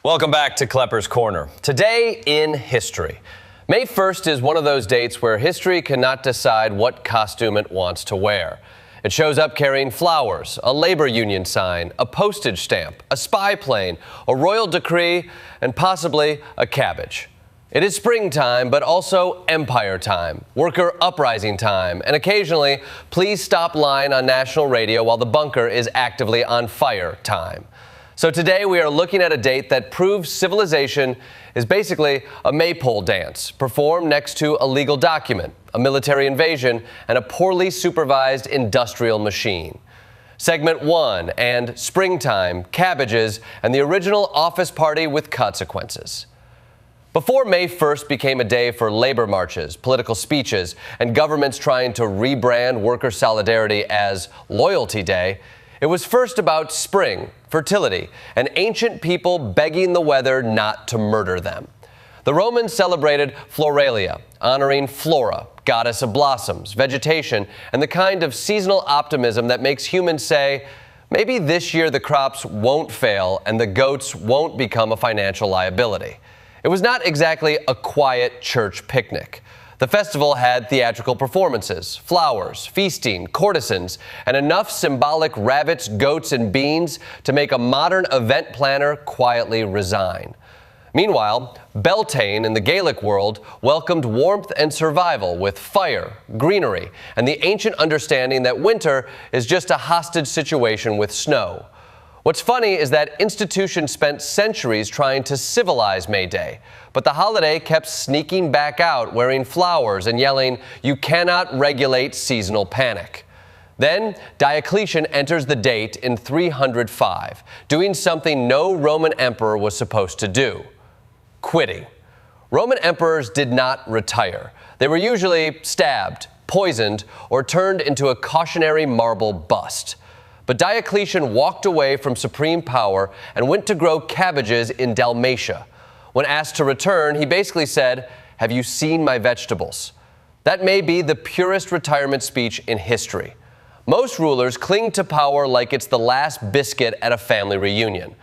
Welcome back to Klepper's Corner. Today in history. May 1st is one of those dates where history cannot decide what costume it wants to wear. It shows up carrying flowers, a labor union sign, a postage stamp, a spy plane, a royal decree, and possibly a cabbage. It is springtime, but also empire time, worker uprising time, and occasionally, please stop lying on national radio while the bunker is actively on fire time. So today we are looking at a date that proves civilization is basically a maypole dance performed next to a legal document, a military invasion, and a poorly supervised industrial machine. Segment 1 and Springtime, Cabbages, and the original office party with consequences. Before May 1st became a day for labor marches, political speeches, and governments trying to rebrand worker solidarity as Loyalty Day, it was first about spring, fertility, and ancient people begging the weather not to murder them. The Romans celebrated Floralia, honoring Flora, goddess of blossoms, vegetation, and the kind of seasonal optimism that makes humans say, maybe this year the crops won't fail and the goats won't become a financial liability. It was not exactly a quiet church picnic. The festival had theatrical performances, flowers, feasting, courtesans, and enough symbolic rabbits, goats, and beans to make a modern event planner quietly resign. Meanwhile, Beltane in the Gaelic world welcomed warmth and survival with fire, greenery, and the ancient understanding that winter is just a hostage situation with snow. What's funny is that institutions spent centuries trying to civilize May Day, but the holiday kept sneaking back out wearing flowers and yelling, "You cannot regulate seasonal panic." Then Diocletian enters the date in 305, doing something no Roman emperor was supposed to do: quitting. Roman emperors did not retire. They were usually stabbed, poisoned, or turned into a cautionary marble bust. But Diocletian walked away from supreme power and went to grow cabbages in Dalmatia. When asked to return, he basically said, "Have you seen my vegetables?" That may be the purest retirement speech in history. Most rulers cling to power like it's the last biscuit at a family reunion.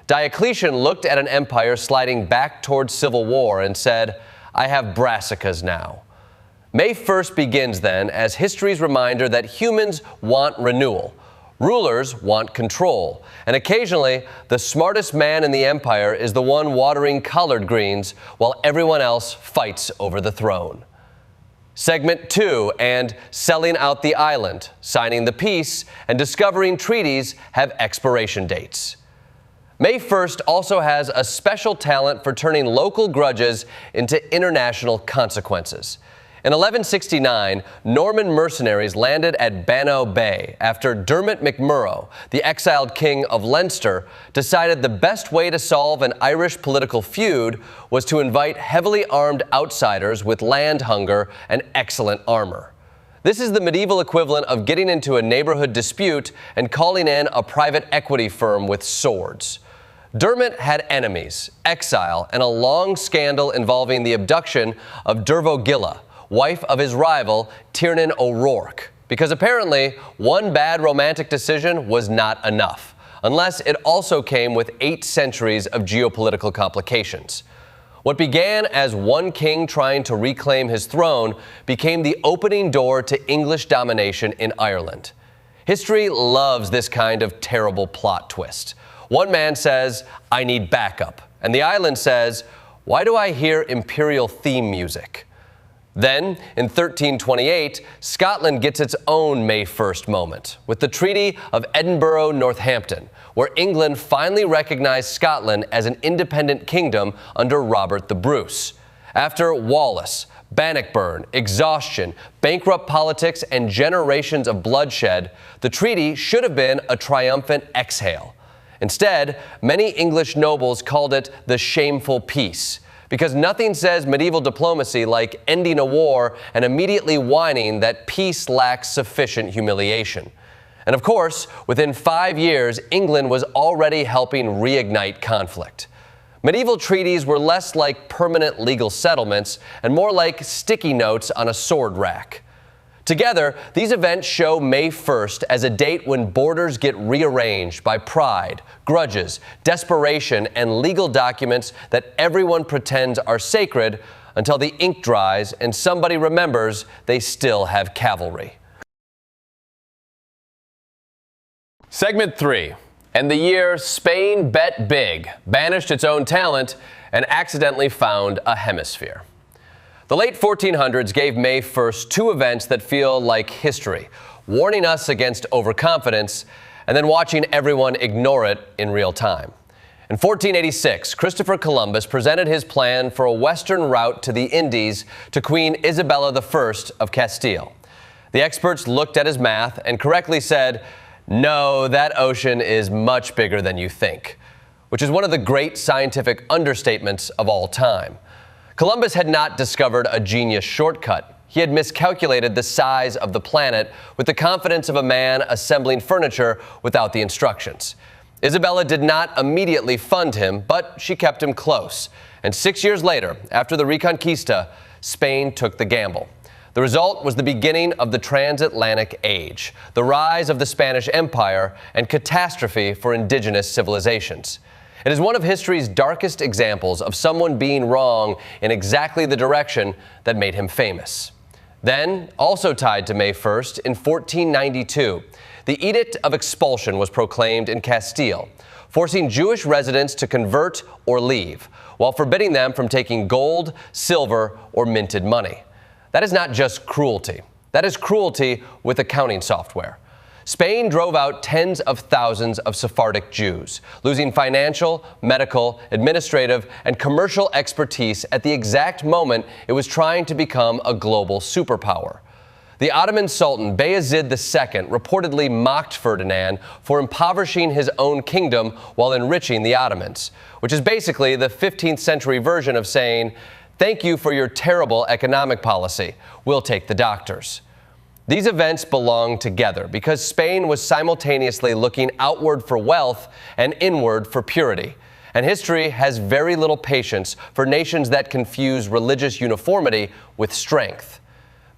Diocletian looked at an empire sliding back towards civil war and said, "I have brassicas now." May 1st begins then as history's reminder that humans want renewal. Rulers want control, and occasionally the smartest man in the empire is the one watering collard greens while everyone else fights over the throne. Segment 2 and Selling Out the Island, Signing the Peace, and Discovering Treaties have expiration dates. May 1st also has a special talent for turning local grudges into international consequences. In 1169, Norman mercenaries landed at Bannow Bay after Dermot McMurrough, the exiled king of Leinster, decided the best way to solve an Irish political feud was to invite heavily armed outsiders with land hunger and excellent armor. This is the medieval equivalent of getting into a neighborhood dispute and calling in a private equity firm with swords. Dermot had enemies, exile, and a long scandal involving the abduction of Dervogilla, wife of his rival, Tiernan O'Rourke, because apparently one bad romantic decision was not enough, unless it also came with 8 centuries of geopolitical complications. What began as one king trying to reclaim his throne became the opening door to English domination in Ireland. History loves this kind of terrible plot twist. One man says, "I need backup," and the island says, "Why do I hear imperial theme music?" Then, in 1328, Scotland gets its own May 1st moment with the Treaty of Edinburgh-Northampton, where England finally recognized Scotland as an independent kingdom under Robert the Bruce. After Wallace, Bannockburn, exhaustion, bankrupt politics, and generations of bloodshed, the treaty should have been a triumphant exhale. Instead, many English nobles called it the shameful peace, because nothing says medieval diplomacy like ending a war and immediately whining that peace lacks sufficient humiliation. And of course, within 5 years, England was already helping reignite conflict. Medieval treaties were less like permanent legal settlements and more like sticky notes on a sword rack. Together, these events show May 1st as a date when borders get rearranged by pride, grudges, desperation, and legal documents that everyone pretends are sacred until the ink dries and somebody remembers they still have cavalry. Segment 3. And the year Spain bet big, banished its own talent, and accidentally found a hemisphere. The late 1400s gave May 1st two events that feel like history, warning us against overconfidence and then watching everyone ignore it in real time. In 1486, Christopher Columbus presented his plan for a western route to the Indies to Queen Isabella I of Castile. The experts looked at his math and correctly said, "No, that ocean is much bigger than you think," which is one of the great scientific understatements of all time. Columbus had not discovered a genius shortcut. He had miscalculated the size of the planet with the confidence of a man assembling furniture without the instructions. Isabella did not immediately fund him, but she kept him close. And 6 years later, after the Reconquista, Spain took the gamble. The result was the beginning of the transatlantic age, the rise of the Spanish Empire, and catastrophe for indigenous civilizations. It is one of history's darkest examples of someone being wrong in exactly the direction that made him famous. Then, also tied to May 1st, in 1492, the Edict of Expulsion was proclaimed in Castile, forcing Jewish residents to convert or leave, while forbidding them from taking gold, silver, or minted money. That is not just cruelty. That is cruelty with accounting software. Spain drove out tens of thousands of Sephardic Jews, losing financial, medical, administrative, and commercial expertise at the exact moment it was trying to become a global superpower. The Ottoman Sultan Bayezid II reportedly mocked Ferdinand for impoverishing his own kingdom while enriching the Ottomans, which is basically the 15th century version of saying, "Thank you for your terrible economic policy. We'll take the doctors." These events belong together because Spain was simultaneously looking outward for wealth and inward for purity. And history has very little patience for nations that confuse religious uniformity with strength.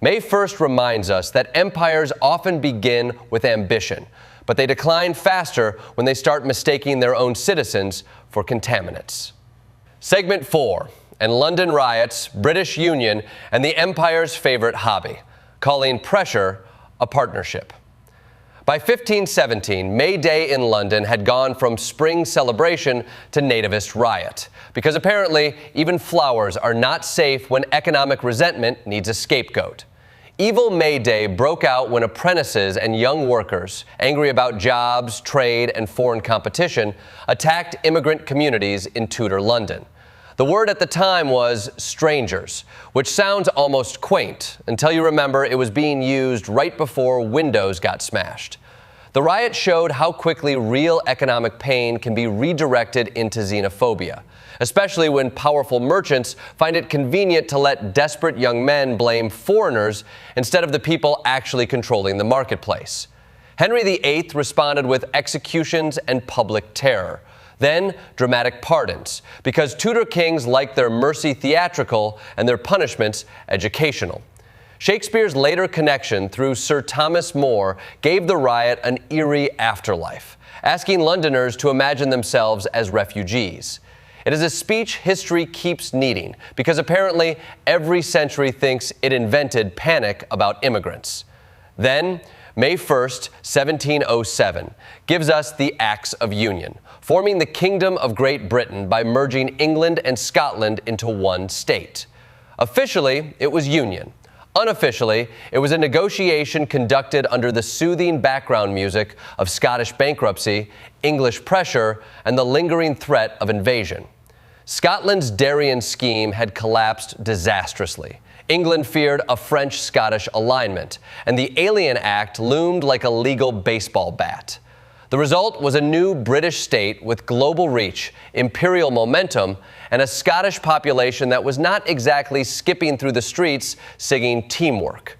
May 1st reminds us that empires often begin with ambition, but they decline faster when they start mistaking their own citizens for contaminants. Segment 4. And London riots, British Union, and the empire's favorite hobby, calling pressure a partnership. By 1517, May Day in London had gone from spring celebration to nativist riot, because apparently even flowers are not safe when economic resentment needs a scapegoat. Evil May Day broke out when apprentices and young workers, angry about jobs, trade, and foreign competition, attacked immigrant communities in Tudor London. The word at the time was strangers, which sounds almost quaint until you remember it was being used right before windows got smashed. The riot showed how quickly real economic pain can be redirected into xenophobia, especially when powerful merchants find it convenient to let desperate young men blame foreigners instead of the people actually controlling the marketplace. Henry VIII responded with executions and public terror. Then, dramatic pardons, because Tudor kings liked their mercy theatrical and their punishments educational. Shakespeare's later connection through Sir Thomas More gave the riot an eerie afterlife, asking Londoners to imagine themselves as refugees. It is a speech history keeps needing, because apparently every century thinks it invented panic about immigrants. Then, May 1st, 1707, gives us the Acts of Union, forming the Kingdom of Great Britain by merging England and Scotland into one state. Officially, it was union. Unofficially, it was a negotiation conducted under the soothing background music of Scottish bankruptcy, English pressure, and the lingering threat of invasion. Scotland's Darien scheme had collapsed disastrously. England feared a French-Scottish alignment, and the Alien Act loomed like a legal baseball bat. The result was a new British state with global reach, imperial momentum, and a Scottish population that was not exactly skipping through the streets singing teamwork.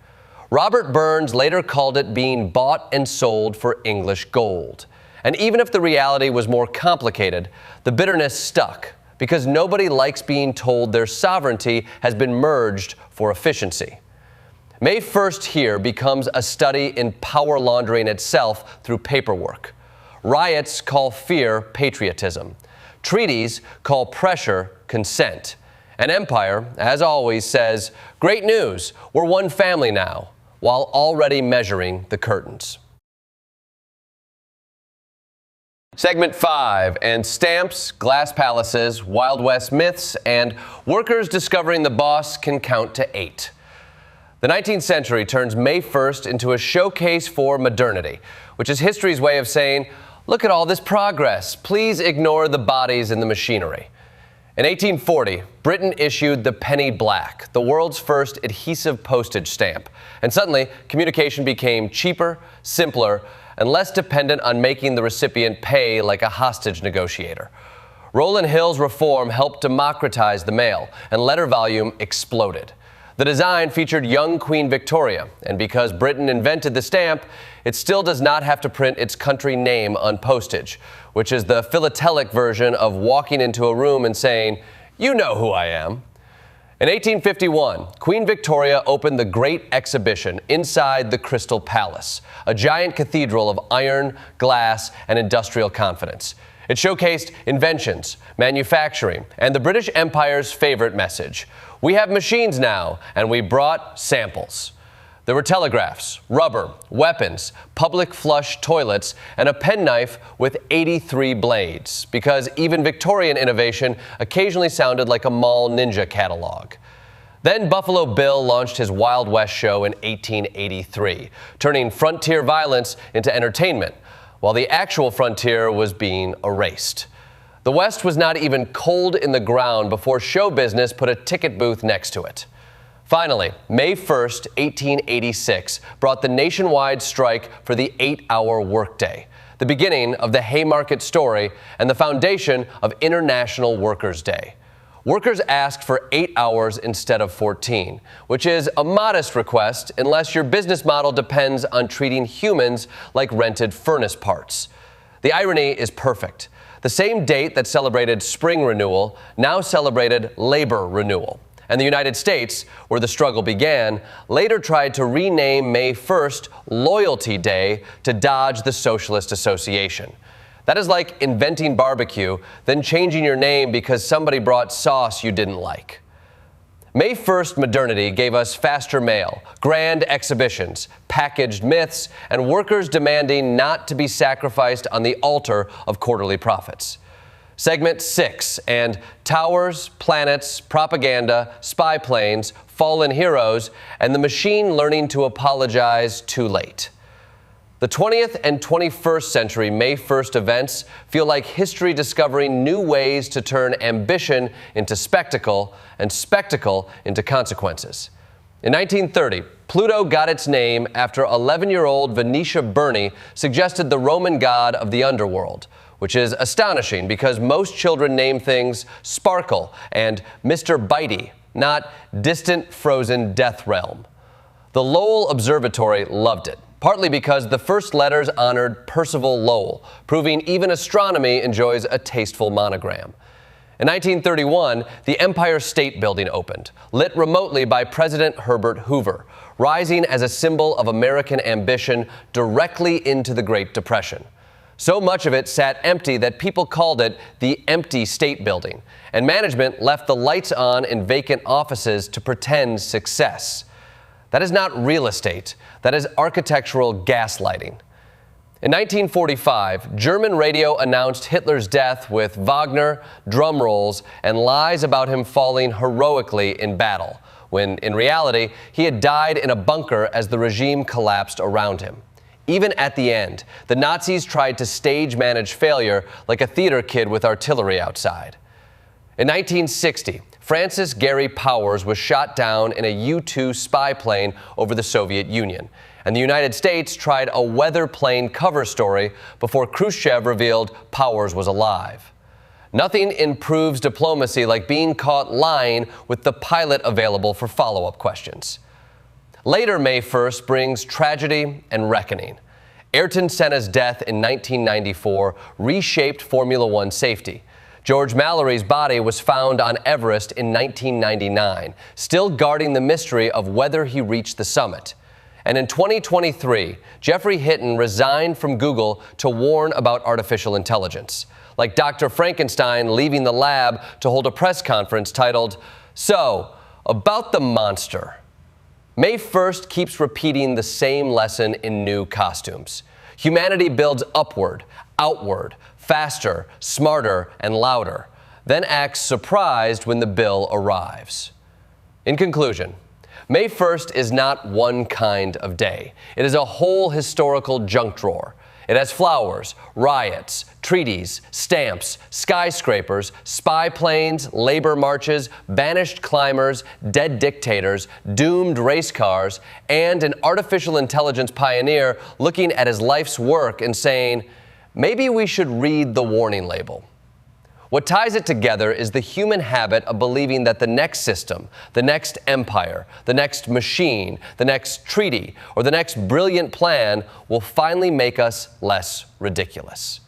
Robert Burns later called it being bought and sold for English gold. And even if the reality was more complicated, the bitterness stuck, because nobody likes being told their sovereignty has been merged for efficiency. May 1st here becomes a study in power laundering itself through paperwork. Riots call fear patriotism. Treaties call pressure consent. And empire, as always, says, great news, we're one family now, while already measuring the curtains. Segment 5, and stamps, glass palaces, Wild West myths, and workers discovering the boss can count to 8. The 19th century turns May 1st into a showcase for modernity, which is history's way of saying, look at all this progress. Please ignore the bodies and the machinery. In 1840, Britain issued the penny black, the world's first adhesive postage stamp. And suddenly, communication became cheaper, simpler, and less dependent on making the recipient pay like a hostage negotiator. Rowland Hill's reform helped democratize the mail, and letter volume exploded. The design featured young Queen Victoria, and because Britain invented the stamp, it still does not have to print its country name on postage, which is the philatelic version of walking into a room and saying, "You know who I am." In 1851, Queen Victoria opened the Great Exhibition inside the Crystal Palace, a giant cathedral of iron, glass, and industrial confidence. It showcased inventions, manufacturing, and the British Empire's favorite message: we have machines now, and we brought samples. There were telegraphs, rubber, weapons, public flush toilets, and a penknife with 83 blades, because even Victorian innovation occasionally sounded like a mall ninja catalog. Then Buffalo Bill launched his Wild West show in 1883, turning frontier violence into entertainment, while the actual frontier was being erased. The West was not even cold in the ground before show business put a ticket booth next to it. Finally, May 1st, 1886, brought the nationwide strike for the 8-hour workday, the beginning of the Haymarket story and the foundation of International Workers' Day. Workers asked for 8 hours instead of 14, which is a modest request unless your business model depends on treating humans like rented furnace parts. The irony is perfect. The same date that celebrated spring renewal now celebrated labor renewal. And the United States, where the struggle began, later tried to rename May 1st Loyalty Day to dodge the Socialist Association. That is like inventing barbecue, then changing your name because somebody brought sauce you didn't like. May 1st modernity gave us faster mail, grand exhibitions, packaged myths, and workers demanding not to be sacrificed on the altar of quarterly profits. Segment 6, and towers, planets, propaganda, spy planes, fallen heroes, and the machine learning to apologize too late. The 20th and 21st century May 1st events feel like history discovering new ways to turn ambition into spectacle and spectacle into consequences. In 1930, Pluto got its name after 11-year-old Venetia Burney suggested the Roman god of the underworld, which is astonishing because most children name things Sparkle and Mr. Bitey, not distant frozen death realm. The Lowell Observatory loved it, partly because the first letters honored Percival Lowell, proving even astronomy enjoys a tasteful monogram. In 1931, the Empire State Building opened, lit remotely by President Herbert Hoover, rising as a symbol of American ambition directly into the Great Depression. So much of it sat empty that people called it the empty state building, and management left the lights on in vacant offices to pretend success. That is not real estate. That is architectural gaslighting. In 1945, German radio announced Hitler's death with Wagner, drum rolls, and lies about him falling heroically in battle, when in reality, he had died in a bunker as the regime collapsed around him. Even at the end, the Nazis tried to stage-manage failure like a theater kid with artillery outside. In 1960, Francis Gary Powers was shot down in a U-2 spy plane over the Soviet Union, and the United States tried a weather plane cover story before Khrushchev revealed Powers was alive. Nothing improves diplomacy like being caught lying with the pilot available for follow-up questions. Later May 1st brings tragedy and reckoning. Ayrton Senna's death in 1994 reshaped Formula One safety. George Mallory's body was found on Everest in 1999, still guarding the mystery of whether he reached the summit. And in 2023, Jeffrey Hinton resigned from Google to warn about artificial intelligence, like Dr. Frankenstein leaving the lab to hold a press conference titled, "So, about the monster." May 1st keeps repeating the same lesson in new costumes. Humanity builds upward, outward, faster, smarter, and louder, then acts surprised when the bill arrives. In conclusion, May 1st is not one kind of day. It is a whole historical junk drawer. It has flowers, riots, treaties, stamps, skyscrapers, spy planes, labor marches, banished climbers, dead dictators, doomed race cars, and an artificial intelligence pioneer looking at his life's work and saying, maybe we should read the warning label. What ties it together is the human habit of believing that the next system, the next empire, the next machine, the next treaty, or the next brilliant plan will finally make us less ridiculous.